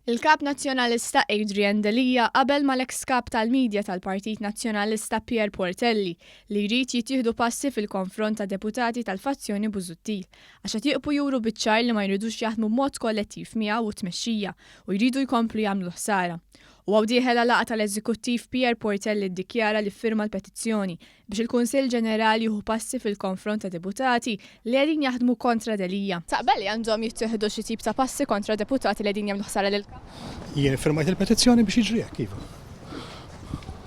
Il-kap nazzjonalista Adrian Delija qabel mal-eks kap tal-Midja tal-Partit Nazzjonalista Pier Portelli li jrid jittieħdu passi fil-konfront ta' deputati tal-fazzjoni Busuttil għax qed jieqbu juru biċ-ċar li ma jridux jaħdmu b'mod kollettiv miegħu u tmexxija u jridu jkomplu jagħmlu ħsara. U għawdieħel laqgħa tal-Eżekuttiv Pier Portelli ddikjara li firma l-petizzjoni biex il-Kunsill Ġenerali jieħu passi fil-konfront ta' deputati li qegħdin jaħdmu kontra Delija. Taqbel li għandhom jittieħdu xi tip ta' passi kontra deputati li qegħdin jagħmlu ħsara lil-kap? Jien firmajt il-petizzjoni biex jiġri hekk iva.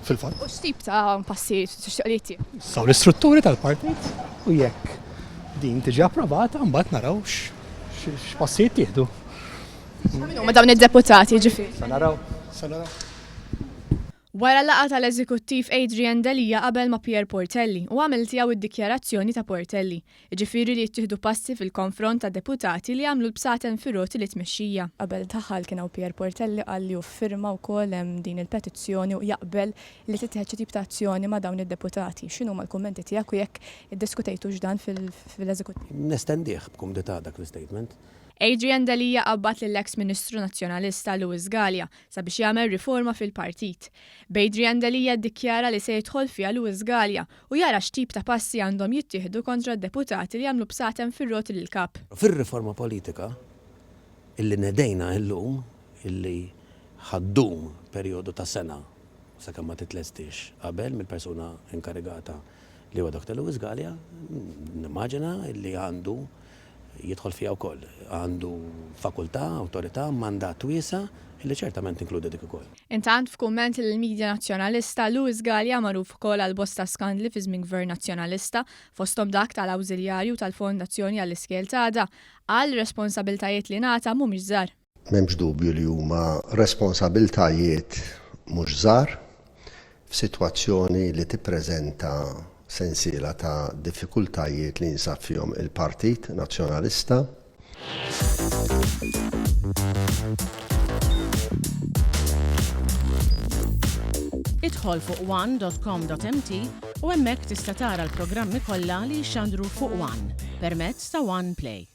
Fil-fatt. U x'tip ta' passi tixtieq li jittieħdu? Saw l-istrutturi tal-partit u jekk din tiġi approvata mbagħad naraw x'passi jittieħdu. Min huma dawn id-deputati ġifieri? Sa naraw. Wara laqgħa tal-Eżekuttiv Adrian Delija qabel ma' Pier Portelli u għamel tiegħu id-dikjarazzjoni ta' Portelli, jiġifieri li jittieħdu passi fil-konfront ta' deputati li għamlu l-bsaten fir-roti li tmexxija. Qabel taħħal kien hawn Pier Portelli qal li firma wkoll hemm din il-petizzjoni u jaqbel li tittieħed xi tip ta' azzjoni ma' dawn id-deputati. X'inhuma l-kummenti tiegħek u jekk iddiskutejtux dan fil-Eżekuttiv? Nestendih b'kumdità dak l-statement. Adrian Delija qabbat lill-eks Ministru Nazzjonalista Luis Galea sabiex jagħmel riforma fil-partit. B'Adrian Delija ddikjara li se jidħol fiha Luis Galea u jara x'tip ta' passi għandhom jittieħdu kontra d-deputati li jagħmlu bsatem fir-roti lill-kap. Fir-riforma politika illi nedejna llum illi ħaddum perjodu ta' sena sakemm ma titlestix qabel mill-persuna inkarigata li huwa Dr. Luis Galea, nimmaġina illi għandu jidħol fija wkoll. Għandu fakultà, awtorità, mandat wiesa illi ċertament inkludi dik ukoll. Intant f'kumment il-Midja Nazzjonalista Luis Galea magħruf ukoll għal bosta skandli fi żmien Gvern Nazzjonalista fosthom dak tal-Awżiljarju tal-Fondazzjoni għall-Iskejjel Tagħda għal responsabiltajiet li ngħata mhumiex żgħar. M'hemmx dubju li huma responsabiltajiet mhux żgħar f'sitwazzjoni li tippreżenta sensiela ta' diffikultajiet li jinsab fihom il-Partit Nazzjonalista. Idħol fuq one.com.mt u hemmhekk tista' tara l-programmi kollha li jxandru fuq One permezz ta' One Play.